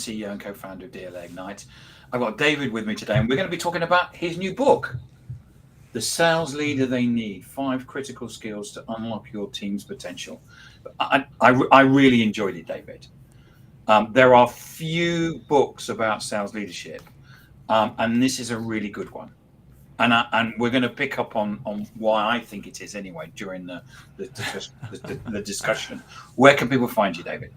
CEO and co-founder of DLA Ignite. I've got David with me today, and we're going to be talking about his new book, The Sales Leader They Need, 5 Critical Skills to Unlock Your Team's Potential. I really enjoyed it, David. There are few books about sales leadership, and this is a really good one. And we're going to pick up on why I think it is anyway during the discussion. Where can people find you, David?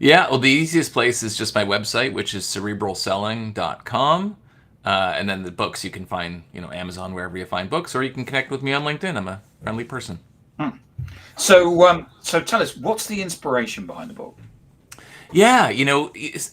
Yeah, well, the easiest place is just my website, which is cerebralselling.com. And then the books you can find, Amazon, wherever you find books, or you can connect with me on LinkedIn. I'm a friendly person. So tell us, what's the inspiration behind the book? Yeah,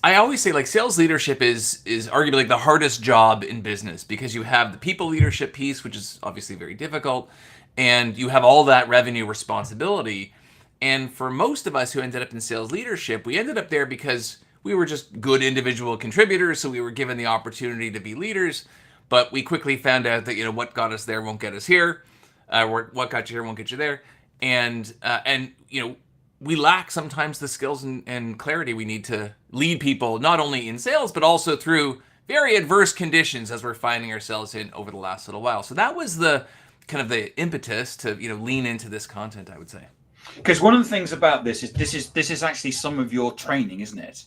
I always say sales leadership is arguably the hardest job in business because you have the people leadership piece, which is obviously very difficult, and you have all that revenue responsibility. And for most of us who ended up in sales leadership, we ended up there because we were just good individual contributors, so we were given the opportunity to be leaders, but we quickly found out that, what got us there won't get us here, or what got you here won't get you there. And we lack sometimes the skills and clarity we need to lead people, not only in sales, but also through very adverse conditions as we're finding ourselves in over the last little while. So that was the kind of the impetus to, lean into this content, I would say. Because one of the things about this is actually some of your training, isn't it?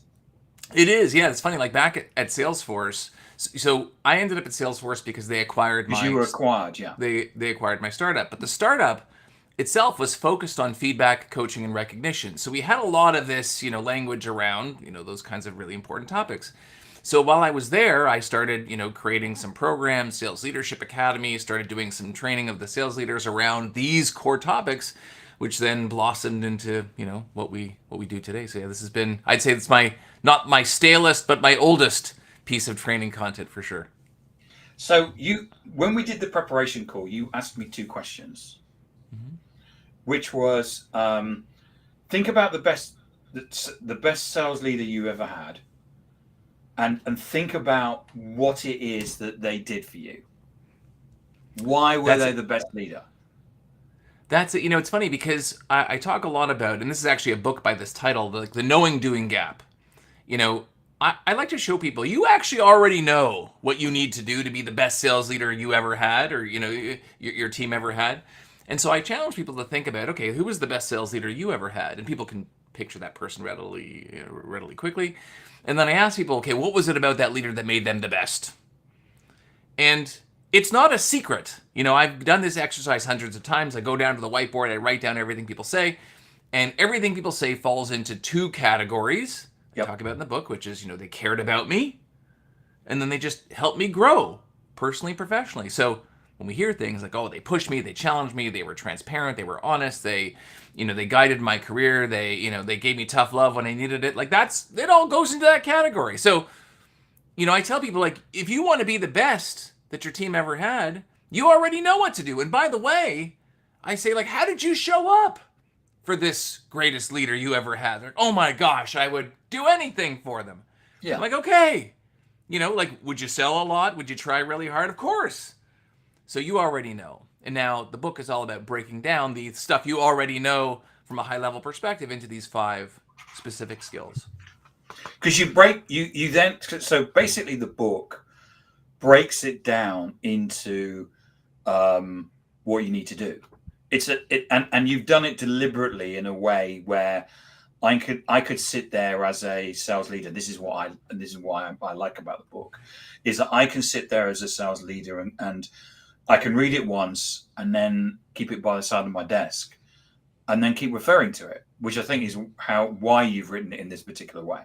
It is, yeah. It's funny, back at Salesforce. So I ended up at Salesforce because they acquired Because you were acquired, yeah. They acquired my startup. But the startup itself was focused on feedback, coaching, and recognition. So we had a lot of this, language around, those kinds of really important topics. So while I was there, I started, creating some programs, Sales Leadership Academy, started doing some training of the sales leaders around these core topics, which then blossomed into, what we do today. So yeah, this has been, I'd say it's not my stalest, but my oldest piece of training content for sure. So when we did the preparation call, you asked me 2 questions, which was, think about the best sales leader you ever had, and think about what it is that they did for you. Why were they the best leader? That's it. It's funny because I talk a lot about, and this is actually a book by this title, the knowing doing gap. I like to show people you actually already know what you need to do to be the best sales leader you ever had, or your team ever had. And so I challenge people to think about, okay, who was the best sales leader you ever had? And people can picture that person readily quickly. And then I ask people, okay, what was it about that leader that made them the best? And it's not a secret. I've done this exercise hundreds of times. I go down to the whiteboard, I write down everything people say, and everything people say falls into 2 categories. I talk about in the book, which is, they cared about me, and then they just helped me grow personally, professionally. So when we hear things like, oh, they pushed me, they challenged me, they were transparent, they were honest, they guided my career, they gave me tough love when I needed it. It all goes into that category. So, I tell people, if you want to be the best that your team ever had, you already know what to do. And by the way, I say, how did you show up for this greatest leader you ever had? They're, oh my gosh, I would do anything for them. Yeah. I'm okay. Would you sell a lot? Would you try really hard? Of course. So you already know. And now the book is all about breaking down the stuff you already know from a high level perspective into these 5 specific skills. Because so basically the book breaks it down into what you need to do. And you've done it deliberately in a way where I could sit there as a sales leader. This is why I like about the book, is that I can sit there as a sales leader and I can read it once and then keep it by the side of my desk and then keep referring to it, which I think is why you've written it in this particular way.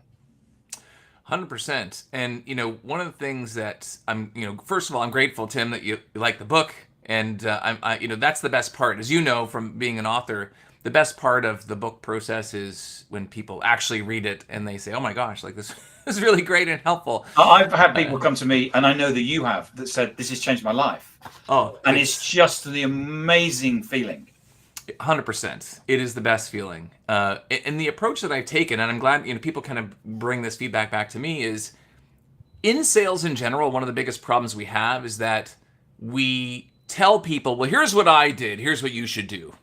100%. And, one of the things that I'm, first of all, I'm grateful, Tim, that you like the book. And that's the best part. As you know, from being an author, the best part of the book process is when people actually read it and they say, oh my gosh, this is really great and helpful. I've had people come to me, and I know that you have, that said, this has changed my life. Oh, and it's just the amazing feeling. 100%. It is the best feeling. And the approach that I've taken, and I'm glad people kind of bring this feedback back to me, is in sales in general, one of the biggest problems we have is that we tell people, well, here's what I did, here's what you should do,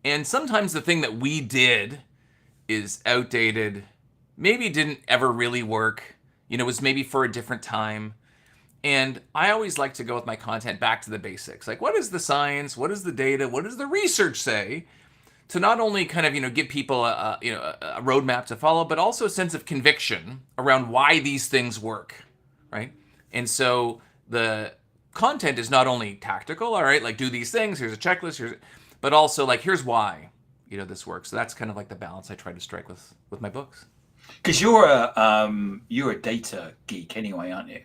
And sometimes the thing that we did is outdated, maybe didn't ever really work, was maybe for a different time. And I always like to go with my content back to the basics. Like, what is the science? What is the data? What does the research say? To not only kind of, give people a roadmap to follow, but also a sense of conviction around why these things work, right? And so the content is not only tactical, all right, like do these things, here's a checklist, but also like here's why, this works. So that's kind of like the balance I try to strike with my books. Because you're a data geek anyway, aren't you?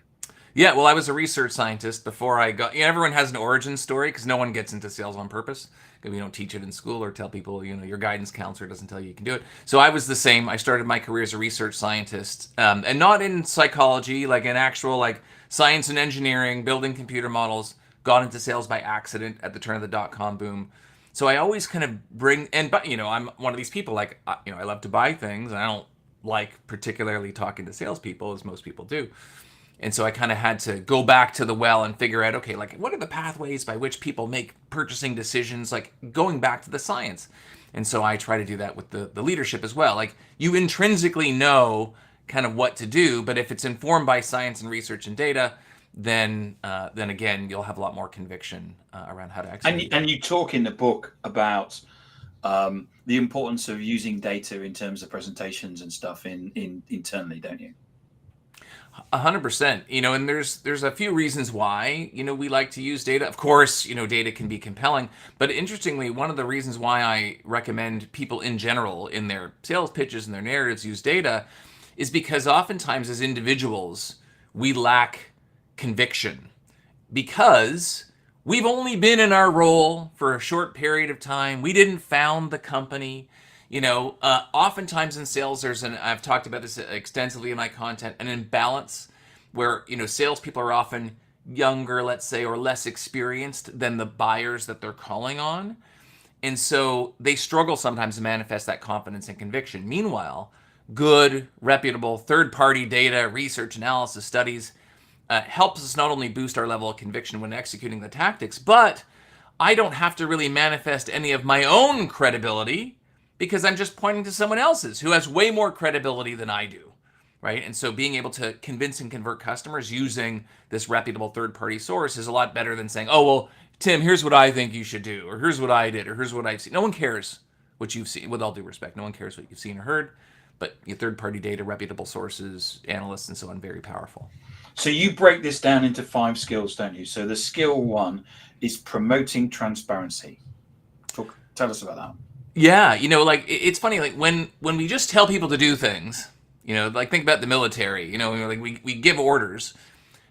Yeah, well, I was a research scientist before I got. Everyone has an origin story because no one gets into sales on purpose. We don't teach it in school or tell people, your guidance counselor doesn't tell you can do it. So I was the same. I started my career as a research scientist, and not in psychology, like in actual like science and engineering, building computer models. Got into sales by accident at the turn of the dot-com boom. So I always kind of but I'm one of these people like I love to buy things, and I don't like particularly talking to salespeople as most people do. And so I kind of had to go back to the well and figure out, okay, like what are the pathways by which people make purchasing decisions, like going back to the science. And so I try to do that with the leadership as well. Like you intrinsically know kind of what to do, but if it's informed by science and research and data, then again, you'll have a lot more conviction around how to execute. And you talk in the book about the importance of using data in terms of presentations and stuff internally, don't you? 100%. And there's a few reasons why, we like to use data. Of course, data can be compelling, but interestingly, one of the reasons why I recommend people in general in their sales pitches and their narratives use data is because oftentimes as individuals, we lack conviction because we've only been in our role for a short period of time. We didn't found the company. Oftentimes in sales, I've talked about this extensively in my content, an imbalance where, salespeople are often younger, let's say, or less experienced than the buyers that they're calling on. And so they struggle sometimes to manifest that confidence and conviction. Meanwhile, good, reputable, third-party data, research, analysis, studies helps us not only boost our level of conviction when executing the tactics, but I don't have to really manifest any of my own credibility because I'm just pointing to someone else's who has way more credibility than I do, right? And so being able to convince and convert customers using this reputable third-party source is a lot better than saying, oh, well, Tim, here's what I think you should do, or here's what I did, or here's what I've seen. No one cares what you've seen, with all due respect. No one cares what you've seen or heard, but your third-party data, reputable sources, analysts, and so on, very powerful. So you break this down into 5 skills, don't you? So the skill 1 is promoting transparency. Tell us about that. Yeah, like it's funny, like when we just tell people to do things, like think about the military, like we give orders,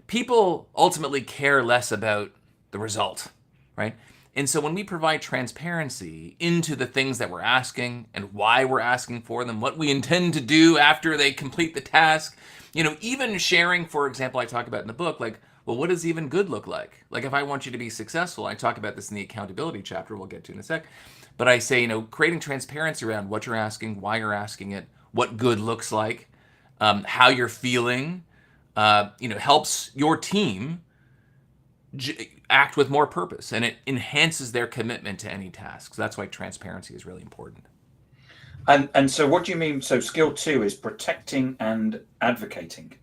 people ultimately care less about the result, right? And so when we provide transparency into the things that we're asking and why we're asking for them, what we intend to do after they complete the task, even sharing, for example, I talk about in the book, like, well, what does even good look like? Like if I want you to be successful, I talk about this in the accountability chapter we'll get to in a sec. But I say, creating transparency around what you're asking, why you're asking it, what good looks like, how you're feeling, helps your team act with more purpose, and it enhances their commitment to any task. So that's why transparency is really important. And so what do you mean? So skill 2 is protecting and advocating.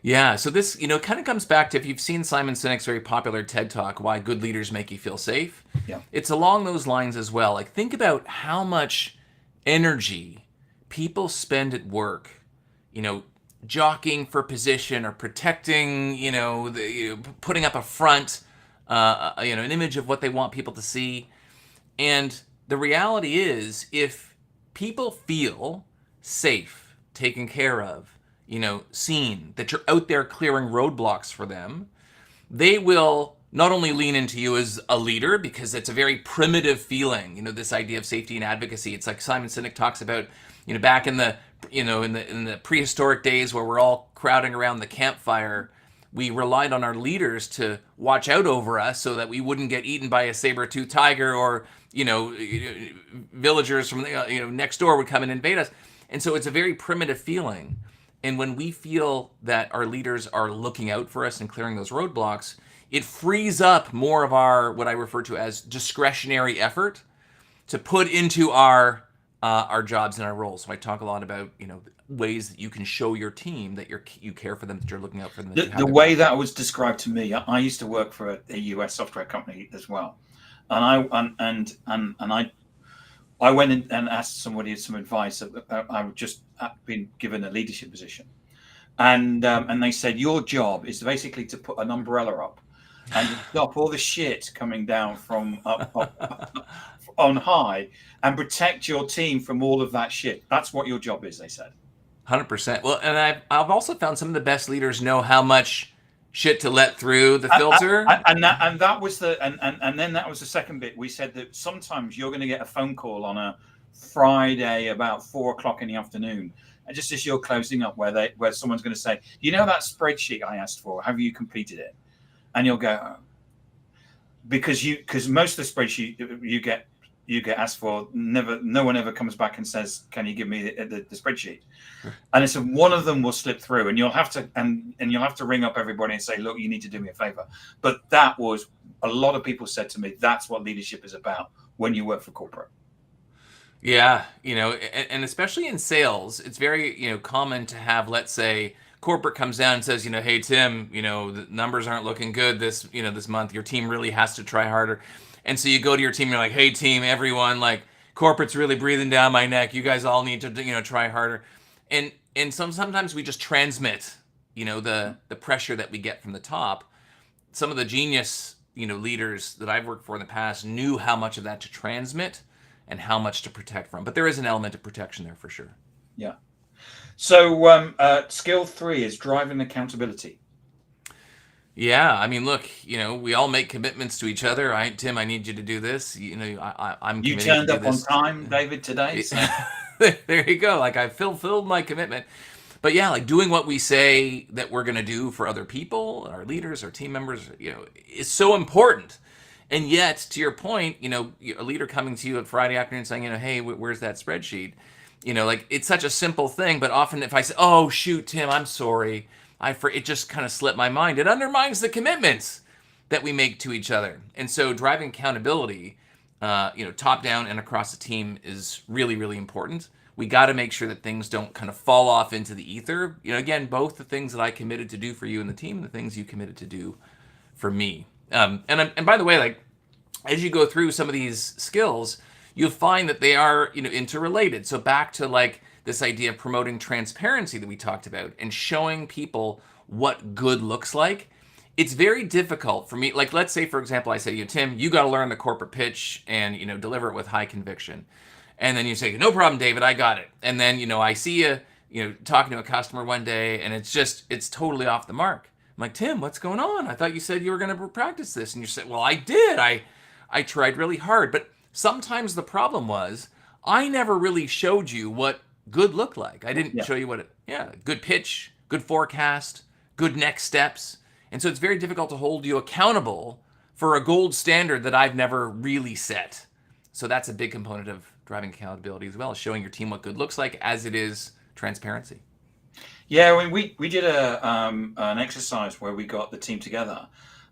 Yeah, so this, kind of comes back to, if you've seen Simon Sinek's very popular TED Talk, Why Good Leaders Make You Feel Safe. Yeah. It's along those lines as well. Like, think about how much energy people spend at work, jockeying for position or protecting, putting up a front, an image of what they want people to see. And the reality is, if people feel safe, taken care of, seen, that you're out there clearing roadblocks for them, they will not only lean into you as a leader, because it's a very primitive feeling, this idea of safety and advocacy. It's like Simon Sinek talks about, back in the, in the prehistoric days where we're all crowding around the campfire, we relied on our leaders to watch out over us so that we wouldn't get eaten by a saber-toothed tiger, or, villagers from, next door would come and invade us. And so it's a very primitive feeling. And when we feel that our leaders are looking out for us and clearing those roadblocks, it frees up more of our, what I refer to as discretionary effort, to put into our jobs and our roles. So I talk a lot about, ways that you can show your team that you care for them, that you're looking out for them. The way that was described to me, I used to work for a US software company as well, and I went in and asked somebody some advice. I've just been given a leadership position, and they said your job is basically to put an umbrella up and to stop all the shit coming down from up on high and protect your team from all of that shit. That's what your job is, they said. 100%. Well, and I've also found some of the best leaders know how much shit to let through the filter. And that was and then that was the second bit. We said that sometimes you're going to get a phone call on a Friday about 4 o'clock in the afternoon, and just as you're closing up, where someone's going to say, you know, that spreadsheet I asked for, have you completed it? And you'll go, oh. because most of the spreadsheet you get asked for, no one ever comes back and says, can you give me the spreadsheet? And it's one of them will slip through, and you'll have to ring up everybody and say, look, you need to do me a favor. But that was, a lot of people said to me, that's what leadership is about when you work for corporate. Yeah, and especially in sales, it's very, common to have, let's say, corporate comes down and says, hey, Tim, the numbers aren't looking good this month. Your team really has to try harder. And so you go to your team, you're like, hey, team, everyone, like, corporate's really breathing down my neck. You guys all need to, try harder. And sometimes we just transmit, the pressure that we get from the top. Some of the genius, leaders that I've worked for in the past knew how much of that to transmit and how much to protect from. But there is an element of protection there for sure. Yeah. So skill 3 is driving accountability. Yeah, I mean, look, we all make commitments to each other. Tim, I need you to do this. I'm. You turned up on time, David, today. So. There you go. Like, I fulfilled my commitment. But yeah, like doing what we say that we're going to do for other people, our leaders, our team members, is so important. And yet, to your point, a leader coming to you on Friday afternoon saying, hey, where's that spreadsheet? Like, it's such a simple thing. But often if I say, oh, shoot, Tim, I'm sorry. It just kind of slipped my mind. It undermines the commitments that we make to each other. And so driving accountability, top down and across the team is really, really important. We got to make sure that things don't kind of fall off into the ether. Again, both the things that I committed to do for you and the team and the things you committed to do for me. And by the way, like, as you go through some of these skills, you'll find that they are, interrelated. So back to like this idea of promoting transparency that we talked about and showing people what good looks like. It's very difficult for me. Like, let's say, for example, I say, Tim, you got to learn the corporate pitch and, deliver it with high conviction. And then you say, no problem, David, I got it. And then, I see you, talking to a customer one day and it's totally off the mark. I'm like, Tim, what's going on? I thought you said you were going to practice this. And you said, well, I did. I tried really hard. But sometimes the problem was I never really showed you what good looked like. I didn't show you good pitch, good forecast, good next steps. And so it's very difficult to hold you accountable for a gold standard that I've never really set. So that's a big component of driving accountability as well, showing your team what good looks like, as it is transparency. Yeah, when we did an exercise where we got the team together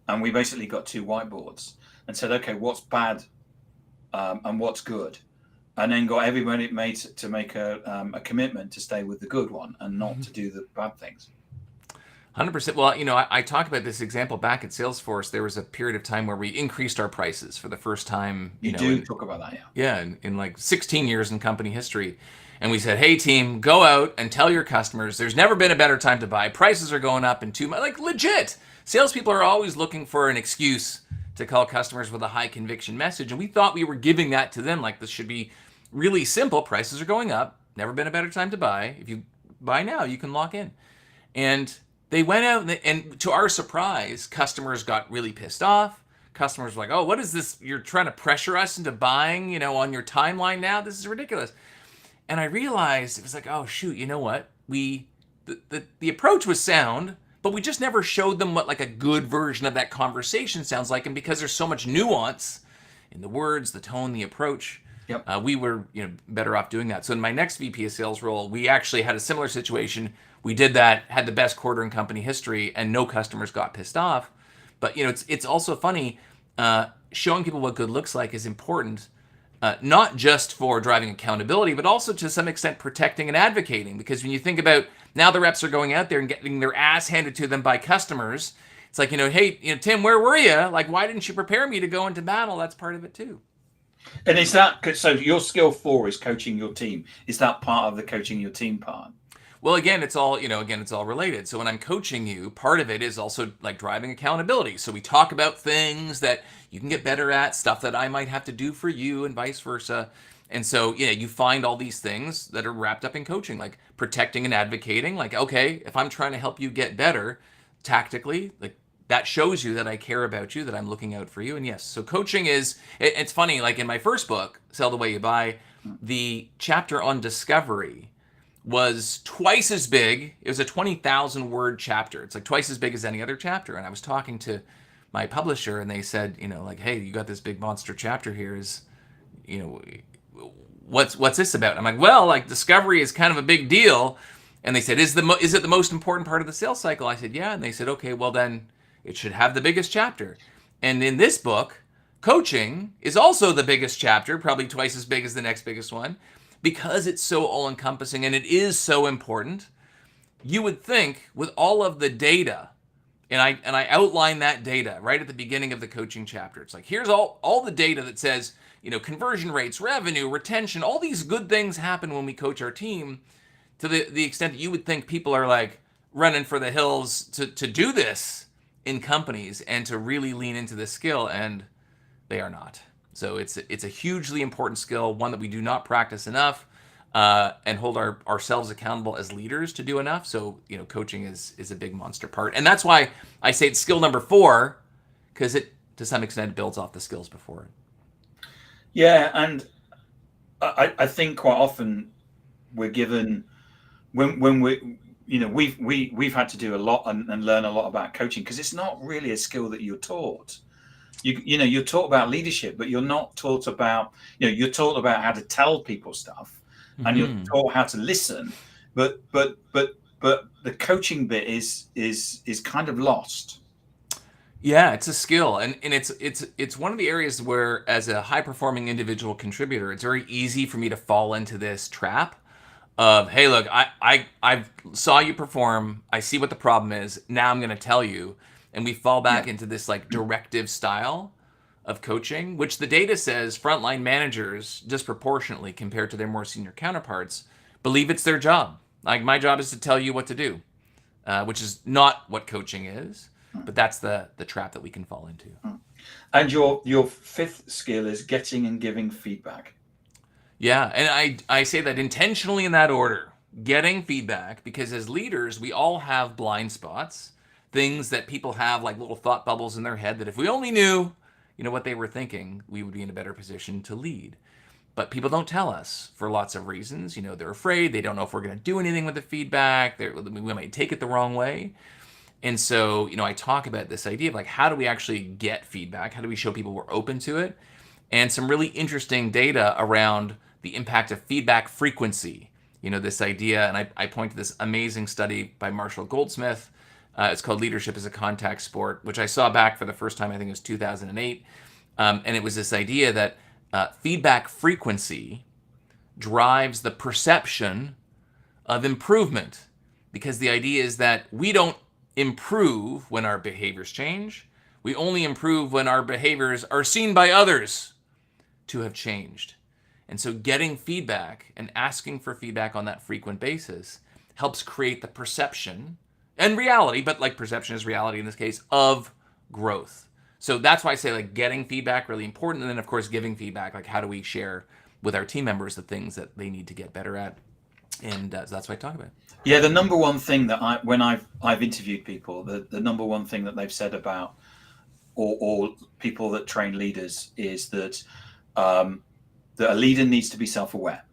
and we basically got 2 whiteboards and said, okay, what's bad and what's good? And then got everybody to make a commitment to stay with the good one and not to do the bad things. 100%. Well, I talk about this example back at Salesforce. There was a period of time where we increased our prices for the first time. You do talk about that, yeah. Yeah, in like 16 years in company history. And we said, hey, team, go out and tell your customers there's never been a better time to buy. Prices are going up in 2 months. Like, legit. Salespeople are always looking for an excuse to call customers with a high conviction message. And we thought we were giving that to them. Like, this should be really simple. Prices are going up. Never been a better time to buy. If you buy now, you can lock in. And they went out and to our surprise, customers got really pissed off. Customers were like, oh, what is this? You're trying to pressure us into buying, on your timeline now? This is ridiculous. And I realized it was like, oh, shoot, you know what? The approach was sound, but we just never showed them what like a good version of that conversation sounds like. And because there's so much nuance in the words, the tone, the approach, we were better off doing that. So in my next VP of sales role, we actually had a similar situation. We did that, had the best quarter in company history, and no customers got pissed off. But it's also funny, showing people what good looks like is important. not just for driving accountability, but also to some extent protecting and advocating. Because when you think about now the reps are going out there and getting their ass handed to them by customers, it's like, hey, Tim, where were you? Like, why didn't you prepare me to go into battle? That's part of it too. And is that so? Your skill 4 is coaching your team. Is that part of the coaching your team part? Well, again, it's all it's all related. So when I'm coaching you, part of it is also like driving accountability. So we talk about things that you can get better at, stuff that I might have to do for you, and vice versa. And so, you find all these things that are wrapped up in coaching, like protecting and advocating. Like, okay, if I'm trying to help you get better tactically, like that shows you that I care about you, that I'm looking out for you. And yes, so coaching it's funny, like in my first book, Sell the Way You Buy, the chapter on discovery was twice as big. It was a 20,000 word chapter. It's like twice as big as any other chapter. And I was talking to my publisher and they said, like, hey, you got this big monster chapter here. Is, what's this about? I'm like, well, like discovery is kind of a big deal. And they said, is it the most important part of the sales cycle? I said, yeah. And they said, okay, well then it should have the biggest chapter. And in this book, coaching is also the biggest chapter, probably twice as big as the next biggest one, because it's so all-encompassing and it is so important. You would think with all of the data, and I outline that data right at the beginning of the coaching chapter. It's like, here's all the data that says, conversion rates, revenue, retention, all these good things happen when we coach our team, to the extent that you would think people are like running for the hills to do this in companies and to really lean into this skill, and they are not. So it's a hugely important skill, one that we do not practice enough, and hold ourselves accountable as leaders to do enough. So coaching is a big monster part, and that's why I say it's skill number 4, because it to some extent builds off the skills before it. Yeah, and I think quite often we're given when we've had to do a lot and learn a lot about coaching, because it's not really a skill that you're taught. You're taught about leadership, but you're not taught about, you're taught about how to tell people stuff, and you're taught how to listen, but the coaching bit is kind of lost. Yeah, it's a skill, and it's one of the areas where, as a high performing individual contributor, it's very easy for me to fall into this trap of, hey, look, I saw you perform, I see what the problem is, now I'm going to tell you. And we fall back into this like directive style of coaching, which the data says frontline managers disproportionately compared to their more senior counterparts believe it's their job. Like, my job is to tell you what to do, which is not what coaching is, but that's the trap that we can fall into. And your 5th skill is getting and giving feedback. Yeah, and I say that intentionally in that order, getting feedback, because as leaders, we all have blind spots. Things that people have, like little thought bubbles in their head, that if we only knew, what they were thinking, we would be in a better position to lead. But people don't tell us for lots of reasons. They're afraid. They don't know if we're going to do anything with the feedback. We might take it the wrong way. And so, I talk about this idea of like, how do we actually get feedback? How do we show people we're open to it? And some really interesting data around the impact of feedback frequency. This idea, and I point to this amazing study by Marshall Goldsmith. It's called Leadership as a Contact Sport, which I saw back for the first time, I think it was 2008. And it was this idea that feedback frequency drives the perception of improvement, because the idea is that we don't improve when our behaviors change. We only improve when our behaviors are seen by others to have changed. And so getting feedback and asking for feedback on that frequent basis helps create the perception and reality, but like perception is reality in this case, of growth. So that's why I say like getting feedback, really important. And then of course, giving feedback, like how do we share with our team members the things that they need to get better at? And so that's what I talk about. Yeah, the number one thing that when I've interviewed people, the number one thing that they've said about, or people that train leaders, is that that a leader needs to be self-aware.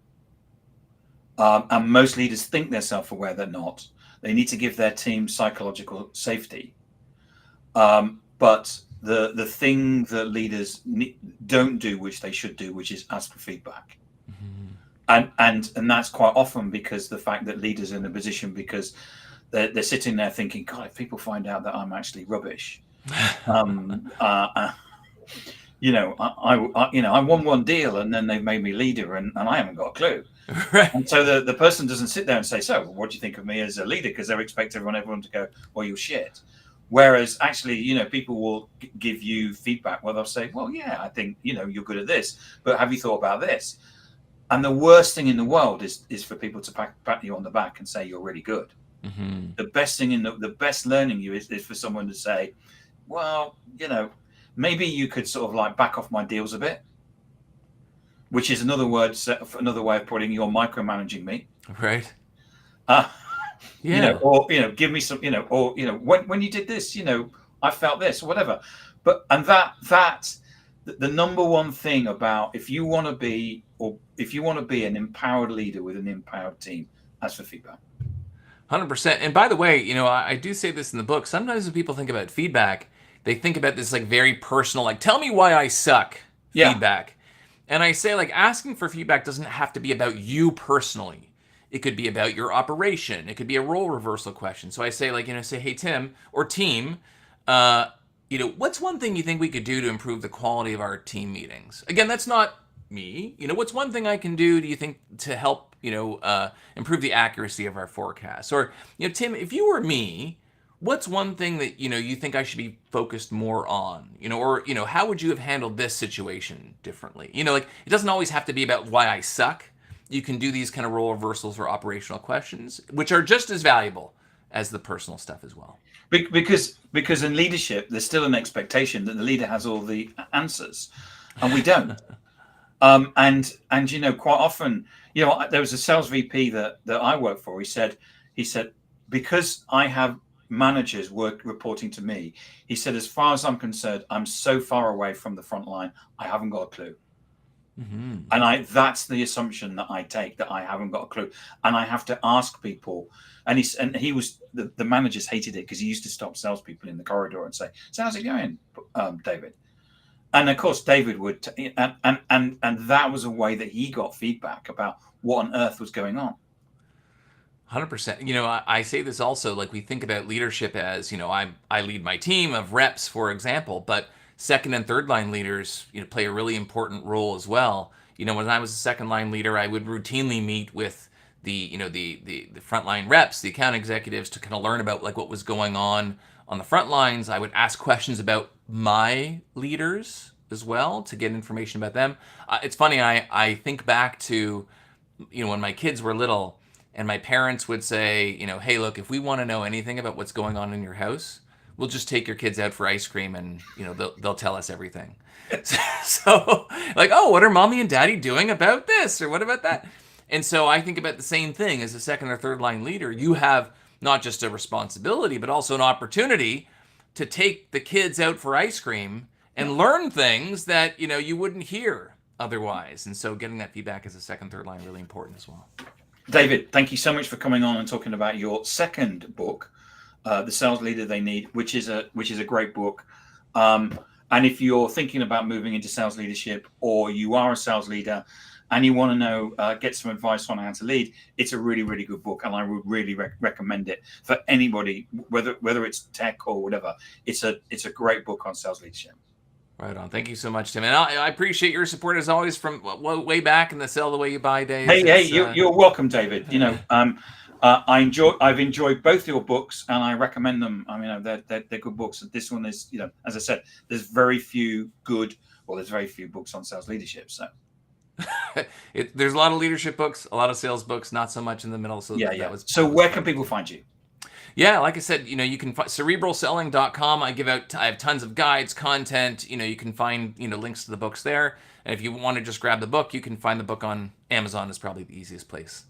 And most leaders think they're self-aware, they're not. They need to give their team psychological safety. But the thing that leaders don't do, which they should do, which is ask for feedback. And that's quite often because the fact that leaders are in a position, because they're sitting there thinking, God, if people find out that I'm actually rubbish, I won one deal and then they've made me leader and I haven't got a clue. Right. And so the person doesn't sit there and say, so what do you think of me as a leader? Because they expect everyone to go, well, you're shit. Whereas actually, people will give you feedback where they'll say, well, yeah, I think, you're good at this, but have you thought about this? And the worst thing in the world is for people to pat you on the back and say you're really good. Mm-hmm. The best thing the best learning you is for someone to say, well, maybe you could sort of like back off my deals a bit, which is another way of putting you're micromanaging me. Right. Uh, Yeah. or give me some, or when you did this, I felt this, or whatever. But and that's the number one thing about if you want to be an empowered leader with an empowered team, ask for feedback. 100%. And by the way, I do say this in the book. Sometimes when people think about feedback, they think about this like very personal, like, tell me why I suck Yeah. feedback. And I say, like, asking for feedback doesn't have to be about you personally. It could be about your operation. It could be a role reversal question. So I say, like, say, hey, Tim or team, what's one thing you think we could do to improve the quality of our team meetings? Again, that's not me. What's one thing I can do you think to help, improve the accuracy of our forecasts? Or, Tim, if you were me, what's one thing that, you think I should be focused more on? Or, how would you have handled this situation differently? Like, it doesn't always have to be about why I suck. You can do these kind of role reversals or operational questions, which are just as valuable as the personal stuff as well. Because in leadership, there's still an expectation that the leader has all the answers, and we don't. And quite often, there was a sales VP that I worked for. He said, because I have managers reporting to me, he said, as far as I'm concerned, I'm so far away from the front line, I haven't got a clue. Mm-hmm. And that's the assumption that I take, that I haven't got a clue. And I have to ask people. And he was, the managers hated it because he used to stop salespeople in the corridor and say, so how's it going, David? And of course, David would, and that was a way that he got feedback about what on earth was going on. 100%. I say this also, like, we think about leadership as, I lead my team of reps, for example, but second and third line leaders, play a really important role as well. When I was a second line leader, I would routinely meet with the frontline reps, the account executives, to kind of learn about like what was going on the front lines. I would ask questions about my leaders as well to get information about them. It's funny, I think back to, when my kids were little and my parents would say, hey, look, if we want to know anything about what's going on in your house, we'll just take your kids out for ice cream and, they'll tell us everything. So like, oh, what are mommy and daddy doing about this? Or what about that? And so I think about the same thing as a second or third line leader. You have not just a responsibility, but also an opportunity to take the kids out for ice cream and learn things that, you wouldn't hear otherwise. And so getting that feedback as a second, third line, really important as well. David, thank you so much for coming on and talking about your second book, The Sales Leader They Need, which is a great book. And if you're thinking about moving into sales leadership, or you are a sales leader and you want to know, get some advice on how to lead, it's a really, really good book. And I would really recommend it for anybody, whether it's tech or whatever. It's a great book on sales leadership. Right on. Thank you so much, Tim. And I appreciate your support as always from way back in the Sell the Way You Buy days. Hey, you're welcome, David. I've enjoyed both your books and I recommend them. I mean, they're good books. And this one is, as I said, there's very few books on sales leadership. So there's a lot of leadership books, a lot of sales books, not so much in the middle. So So where can people find you? Yeah, like I said, you can find cerebralselling.com. I have tons of guides, content. You can find, links to the books there. And if you want to just grab the book, you can find the book on Amazon is probably the easiest place.